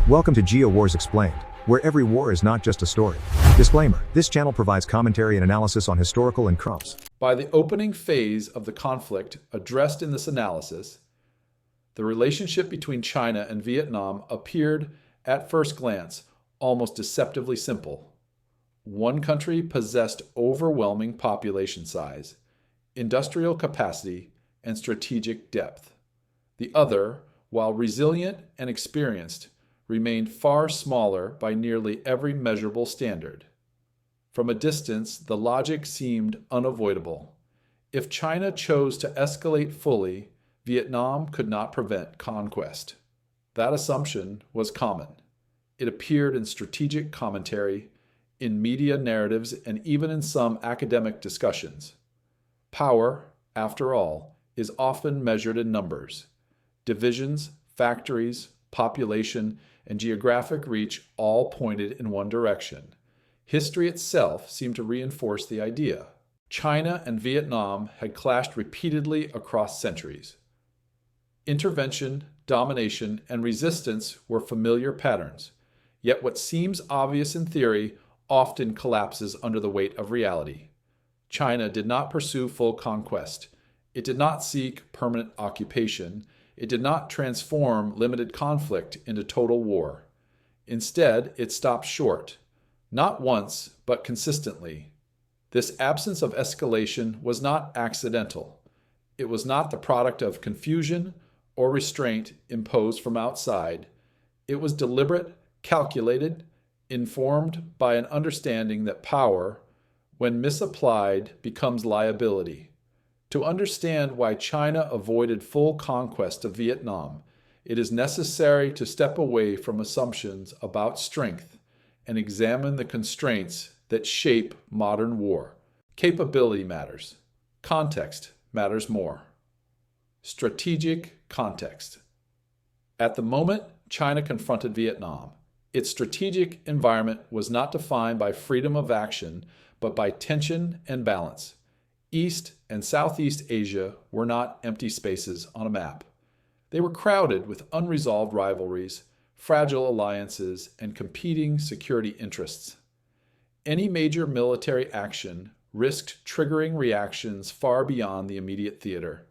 Welcome to Geo Wars Explained, where every war is not just a story. Disclaimer: this channel provides commentary and analysis on historical and crumps. By the opening phase of the conflict addressed in this analysis, the relationship between China and Vietnam appeared, at first glance, almost deceptively simple. One country possessed overwhelming population size, industrial capacity, and strategic depth. The other, while resilient and experienced, remained far smaller by nearly every measurable standard. From a distance, the logic seemed unavoidable. If China chose to escalate fully, Vietnam could not prevent conquest. That assumption was common. It appeared in strategic commentary, in media narratives, and even in some academic discussions. Power, after all, is often measured in numbers. Divisions, factories, population, and geographic reach all pointed in one direction. History itself seemed to reinforce the idea. China and Vietnam had clashed repeatedly across centuries. Intervention, domination, and resistance were familiar patterns, yet what seems obvious in theory often collapses under the weight of reality. China did not pursue full conquest. It did not seek permanent occupation. It did not transform limited conflict into total war. Instead, it stopped short, not once, but consistently. This absence of escalation was not accidental. It was not the product of confusion or restraint imposed from outside. It was deliberate, calculated, informed by an understanding that power, when misapplied, becomes liability. To understand why China avoided full conquest of Vietnam, it is necessary to step away from assumptions about strength and examine the constraints that shape modern war. Capability matters. Context matters more. Strategic context. At the moment China confronted Vietnam, its strategic environment was not defined by freedom of action, but by tension and balance. East and Southeast Asia were not empty spaces on a map. They were crowded with unresolved rivalries, fragile alliances, and competing security interests. Any major military action risked triggering reactions far beyond the immediate theater.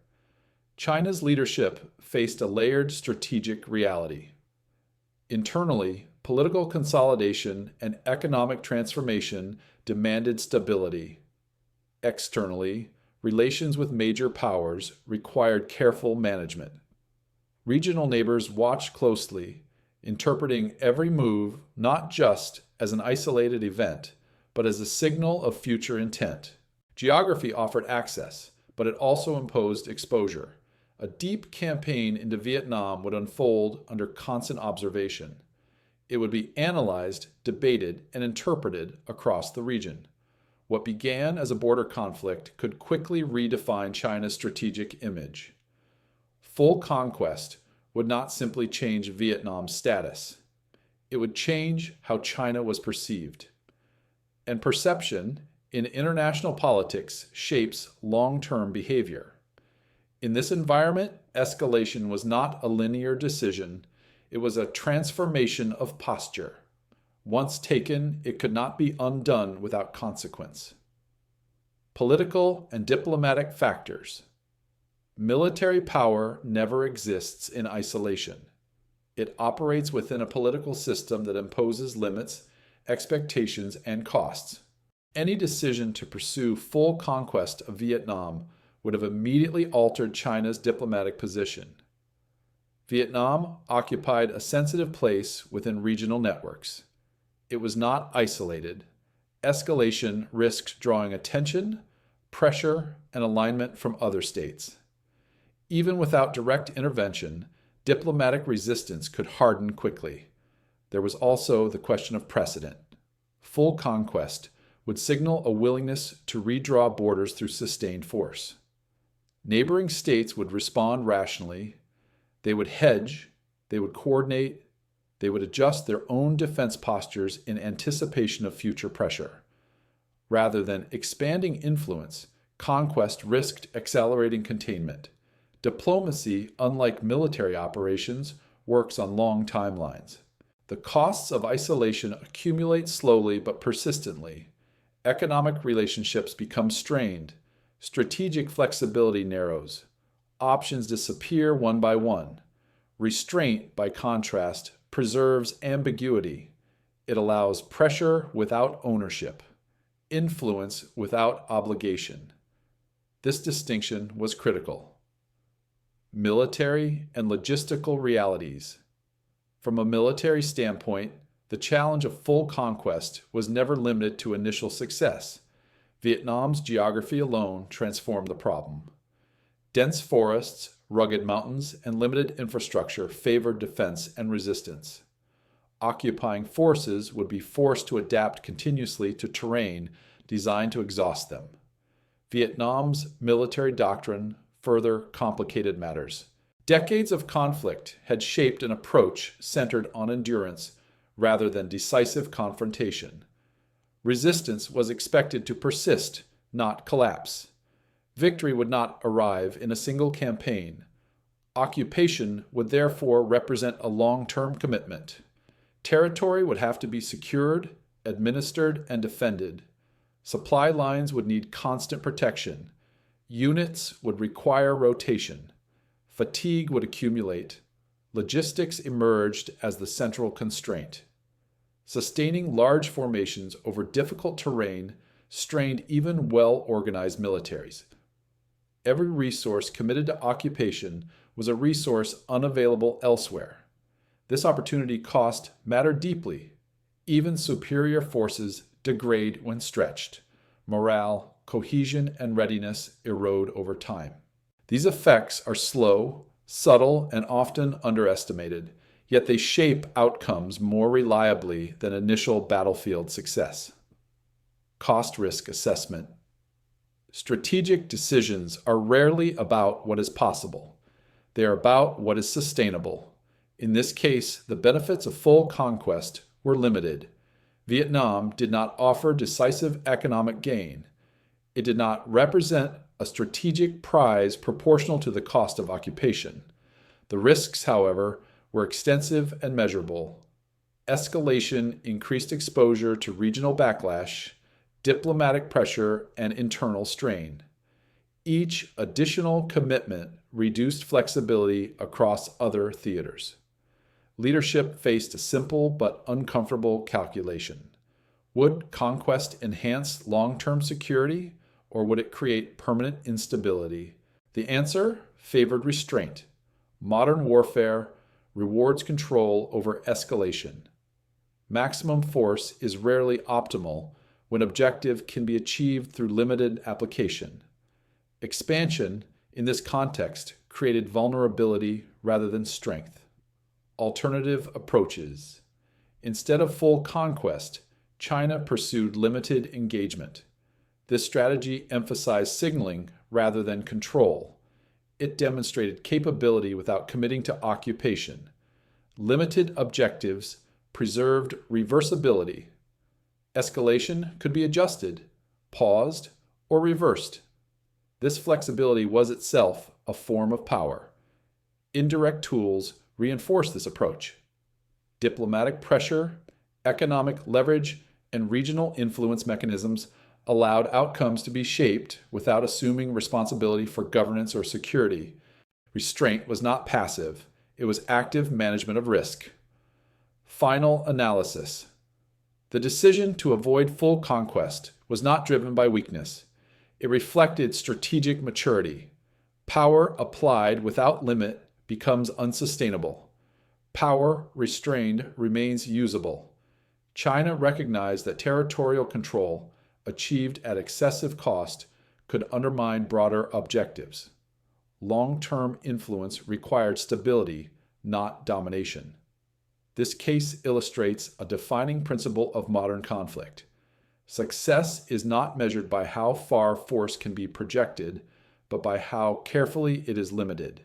China's leadership faced a layered strategic reality. Internally, political consolidation and economic transformation demanded stability. Externally, relations with major powers required careful management. Regional neighbors watched closely, interpreting every move not just as an isolated event, but as a signal of future intent. Geography offered access, but it also imposed exposure. A deep campaign into Vietnam would unfold under constant observation. It would be analyzed, debated, and interpreted across the region. What began as a border conflict could quickly redefine China's strategic image. Full conquest would not simply change Vietnam's status. It would change how China was perceived. And perception in international politics shapes long-term behavior. In this environment, escalation was not a linear decision. It was a transformation of posture. Once taken, it could not be undone without consequence. Political and diplomatic factors. Military power never exists in isolation. It operates within a political system that imposes limits, expectations, and costs. Any decision to pursue full conquest of Vietnam would have immediately altered China's diplomatic position. Vietnam occupied a sensitive place within regional networks. It was not isolated. Escalation risked drawing attention, pressure, and alignment from other states. Even without direct intervention, diplomatic resistance could harden quickly. There was also the question of precedent. Full conquest would signal a willingness to redraw borders through sustained force. Neighboring states would respond rationally. They would hedge, they would coordinate, they would adjust their own defense postures in anticipation of future pressure. Rather than expanding influence, conquest risked accelerating containment. Diplomacy, unlike military operations, works on long timelines. The costs of isolation accumulate slowly but persistently. Economic relationships become strained. Strategic flexibility narrows. Options disappear one by one. Restraint, by contrast, preserves ambiguity. It allows pressure without ownership, influence without obligation. This distinction was critical. Military and logistical realities. From a military standpoint, the challenge of full conquest was never limited to initial success. Vietnam's geography alone transformed the problem. Dense forests, rugged mountains, and limited infrastructure favored defense and resistance. Occupying forces would be forced to adapt continuously to terrain designed to exhaust them. Vietnam's military doctrine further complicated matters. Decades of conflict had shaped an approach centered on endurance rather than decisive confrontation. Resistance was expected to persist, not collapse. Victory would not arrive in a single campaign. Occupation would therefore represent a long-term commitment. Territory would have to be secured, administered, and defended. Supply lines would need constant protection. Units would require rotation. Fatigue would accumulate. Logistics emerged as the central constraint. Sustaining large formations over difficult terrain strained even well-organized militaries. Every resource committed to occupation was a resource unavailable elsewhere. This opportunity cost mattered deeply. Even superior forces degrade when stretched. Morale, cohesion, and readiness erode over time. These effects are slow, subtle, and often underestimated, yet they shape outcomes more reliably than initial battlefield success. Cost-risk assessment. Strategic decisions are rarely about what is possible. They are about what is sustainable. In this case, the benefits of full conquest were limited. Vietnam did not offer decisive economic gain. It did not represent a strategic prize proportional to the cost of occupation. The risks, however, were extensive and measurable. Escalation increased exposure to regional backlash, diplomatic pressure, and internal strain. Each additional commitment reduced flexibility across other theaters. Leadership faced a simple but uncomfortable calculation. Would conquest enhance long-term security, or would it create permanent instability? The answer favored restraint. Modern warfare rewards control over escalation. Maximum force is rarely optimal when objective can be achieved through limited application. Expansion, in this context, created vulnerability rather than strength. Alternative approaches. Instead of full conquest, China pursued limited engagement. This strategy emphasized signaling rather than control. It demonstrated capability without committing to occupation. Limited objectives preserved reversibility. Escalation could be adjusted, paused, or reversed. This flexibility was itself a form of power. Indirect tools reinforce this approach. Diplomatic pressure, economic leverage, and regional influence mechanisms allowed outcomes to be shaped without assuming responsibility for governance or security. Restraint was not passive, it was active management of risk. Final analysis. The decision to avoid full conquest was not driven by weakness. It reflected strategic maturity. Power applied without limit becomes unsustainable. Power restrained remains usable. China recognized that territorial control, achieved at excessive cost, could undermine broader objectives. Long-term influence required stability, not domination. This case illustrates a defining principle of modern conflict. Success is not measured by how far force can be projected, but by how carefully it is limited.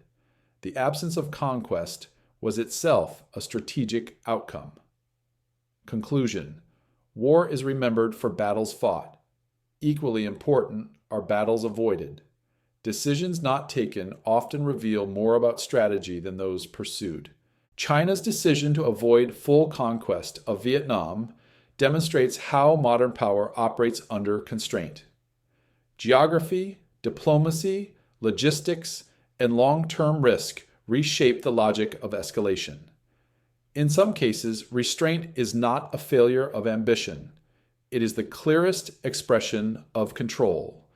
The absence of conquest was itself a strategic outcome. Conclusion. War is remembered for battles fought. Equally important are battles avoided. Decisions not taken often reveal more about strategy than those pursued. China's decision to avoid full conquest of Vietnam demonstrates how modern power operates under constraint. Geography, diplomacy, logistics, and long-term risk reshape the logic of escalation. In some cases, restraint is not a failure of ambition. It is the clearest expression of control.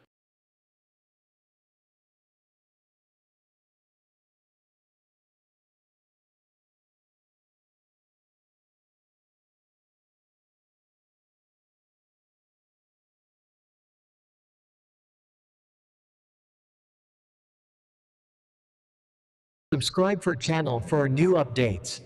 Subscribe for channel for new updates.